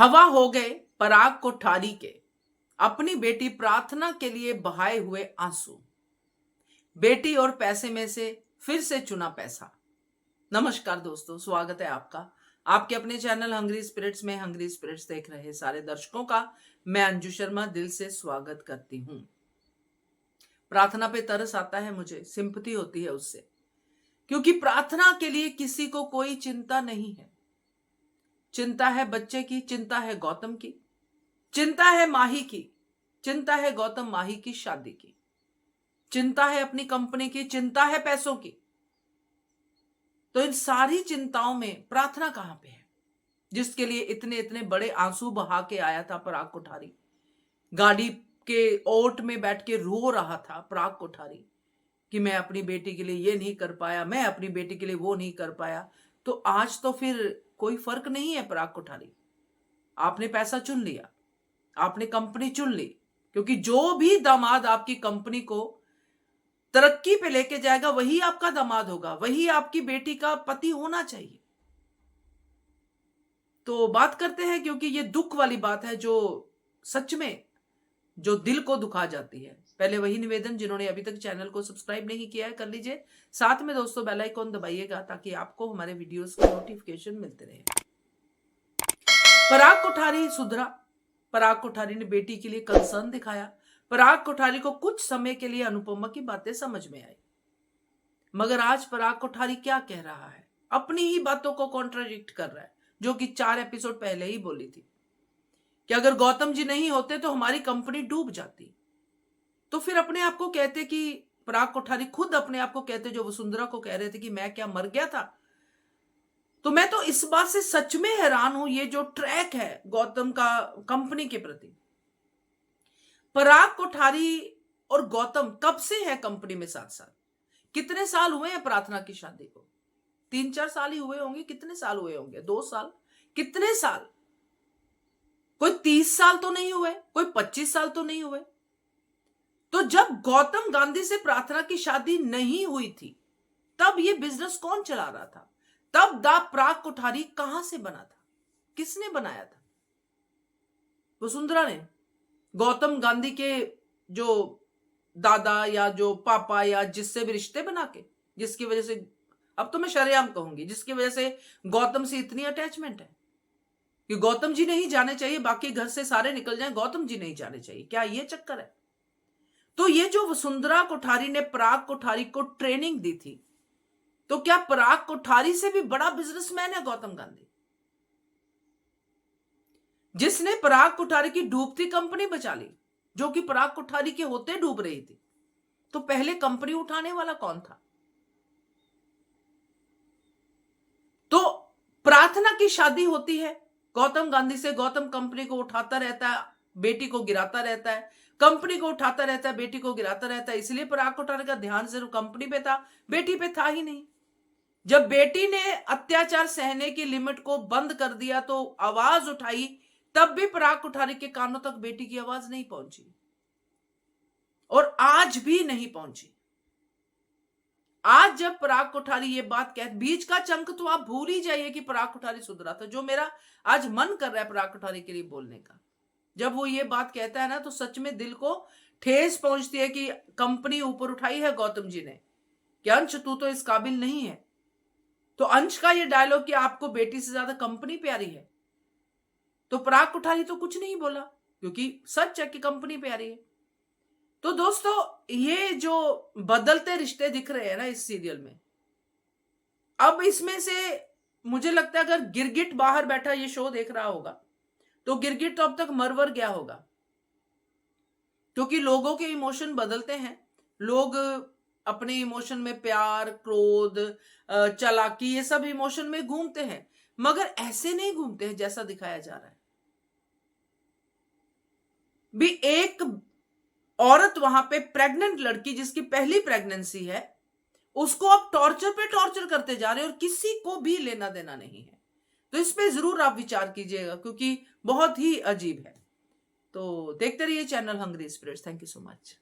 हवा हो गए पराग कोठारी के, अपनी बेटी प्रार्थना के लिए बहाए हुए आंसू। बेटी और पैसे में से फिर से चुना पैसा। नमस्कार दोस्तों, स्वागत है आपका आपके अपने चैनल हंग्री स्पिरिट्स में। हंग्री स्पिरिट्स देख रहे सारे दर्शकों का मैं अंजू शर्मा दिल से स्वागत करती हूं। प्रार्थना पे तरस आता है, मुझे सिंपैथी होती है उससे, क्योंकि प्रार्थना के लिए किसी को कोई चिंता नहीं है। चिंता है बच्चे की, चिंता है गौतम की, चिंता है माही की, चिंता है गौतम माही की शादी की, चिंता है अपनी कंपनी की, चिंता है पैसों की। तो इन सारी चिंताओं में प्रार्थना कहां पे है, जिसके लिए इतने इतने बड़े आंसू बहा के आया था पराग कोठारी। गाड़ी के ओट में बैठ के रो रहा था पराग कोठारी कि मैं अपनी बेटी के लिए ये नहीं कर पाया, मैं अपनी बेटी के लिए वो नहीं कर पाया। तो आज तो फिर कोई फर्क नहीं है पराग कोठारी, आपने पैसा चुन लिया, आपने कंपनी चुन ली, क्योंकि जो भी दामाद आपकी कंपनी को तरक्की पे लेके जाएगा वही आपका दामाद होगा, वही आपकी बेटी का पति होना चाहिए। तो बात करते हैं, क्योंकि ये दुख वाली बात है जो सच में जो दिल को दुखा जाती है। पहले वही निवेदन, जिन्होंने अभी तक चैनल को सब्सक्राइब नहीं किया है कर लीजिए, साथ में दोस्तों बेल आइकॉन दबाइएगा ताकि आपको हमारे वीडियोस के नोटिफिकेशन मिलते रहे। पराग कोठारी सुधरा, पराग कोठारी ने बेटी के लिए कंसर्न दिखाया। पराग कोठारी को कुछ समय के लिए अनुपमा की बातें समझ में आई, मगर आज पराग कोठारी क्या कह रहा है, अपनी ही बातों को कॉन्ट्राडिक्ट कर रहा है, जो कि 4 एपिसोड पहले ही बोली थी कि अगर गौतम जी नहीं होते तो हमारी कंपनी डूब जाती। तो फिर अपने आप को कहते कि पराग कोठारी खुद अपने आप को कहते, जो वसुंधरा को कह रहे थे कि मैं क्या मर गया था। तो मैं तो इस बात से सच में हैरान हूं, ये जो ट्रैक है गौतम का कंपनी के प्रति। पराग कोठारी और गौतम कब से है कंपनी में साथ साथ? कितने साल हुए हैं प्रार्थना की शादी को? 3-4 साल ही हुए होंगे। कितने साल हुए होंगे? 2 साल? कितने साल? कोई 30 साल तो नहीं हुए, कोई 25 साल तो नहीं हुए। तो जब गौतम गांधी से प्रार्थना की शादी नहीं हुई थी, तब ये बिजनेस कौन चला रहा था? तब दा पराग कोठारी कहां से बना था? किसने बनाया था? वसुंधरा ने। गौतम गांधी के जो दादा या जो पापा या जिससे भी रिश्ते बना के, जिसकी वजह से, अब तो मैं शरेआम कहूंगी, जिसकी वजह से गौतम से इतनी अटैचमेंट है कि गौतम जी नहीं जाने चाहिए, बाकी घर से सारे निकल जाएं, गौतम जी नहीं जाने चाहिए। क्या ये चक्कर है? तो ये जो वसुंधरा कोठारी ने पराग कोठारी को ट्रेनिंग दी थी, तो क्या पराग कोठारी से भी बड़ा बिजनेसमैन है गौतम गांधी, जिसने पराग कोठारी की डूबती कंपनी बचा ली, जो कि पराग कोठारी के होते डूब रही थी। तो पहले कंपनी उठाने वाला कौन था? तो प्रार्थना की शादी होती है गौतम गांधी से, गौतम कंपनी को उठाता रहता है, बेटी को गिराता रहता है, कंपनी को उठाता रहता है, बेटी को गिराता रहता है। इसलिए पराग कोठारी का ध्यान सिर्फ कंपनी पे था, बेटी पे था ही नहीं। जब बेटी ने अत्याचार सहने की लिमिट को बंद कर दिया तो आवाज उठाई, तब भी पराग कोठारी के कानों तक बेटी की आवाज नहीं पहुंची, और आज भी नहीं पहुंची। आज जब पराग कोठारी ये बात कह, बीच का चंक तो आप भूल ही जाइए कि पराग कोठारी सुधरा था। जो मेरा आज मन कर रहा है पराग कोठारी के लिए बोलने का, जब वो ये बात कहता है ना, तो सच में दिल को ठेस पहुंचती है कि कंपनी ऊपर उठाई है गौतम जी ने कि अंश तू तो इस काबिल नहीं है। तो अंश का ये डायलॉग कि आपको बेटी से ज्यादा कंपनी प्यारी है, तो पराग कोठारी तो कुछ नहीं बोला, क्योंकि सच है कि कंपनी प्यारी है। तो दोस्तों, ये जो बदलते रिश्ते दिख रहे हैं ना इस सीरियल में, अब इसमें से मुझे लगता है अगर गिरगिट बाहर बैठा ये शो देख रहा होगा तो गिरगिट तो अब तक मरवर गया होगा, क्योंकि लोगों के इमोशन बदलते हैं। लोग अपने इमोशन में प्यार, क्रोध, चालाकी, ये सब इमोशन में घूमते हैं, मगर ऐसे नहीं घूमते हैं जैसा दिखाया जा रहा है। भी एक औरत वहां पे प्रेग्नेंट लड़की, जिसकी पहली प्रेगनेंसी है, उसको अब टॉर्चर पे टॉर्चर करते जा रहे हैं और किसी को भी लेना देना नहीं है। तो इस पे जरूर आप विचार कीजिएगा, क्योंकि बहुत ही अजीब है। तो देखते रहिए channel Hungry Spirits. Thank you so much.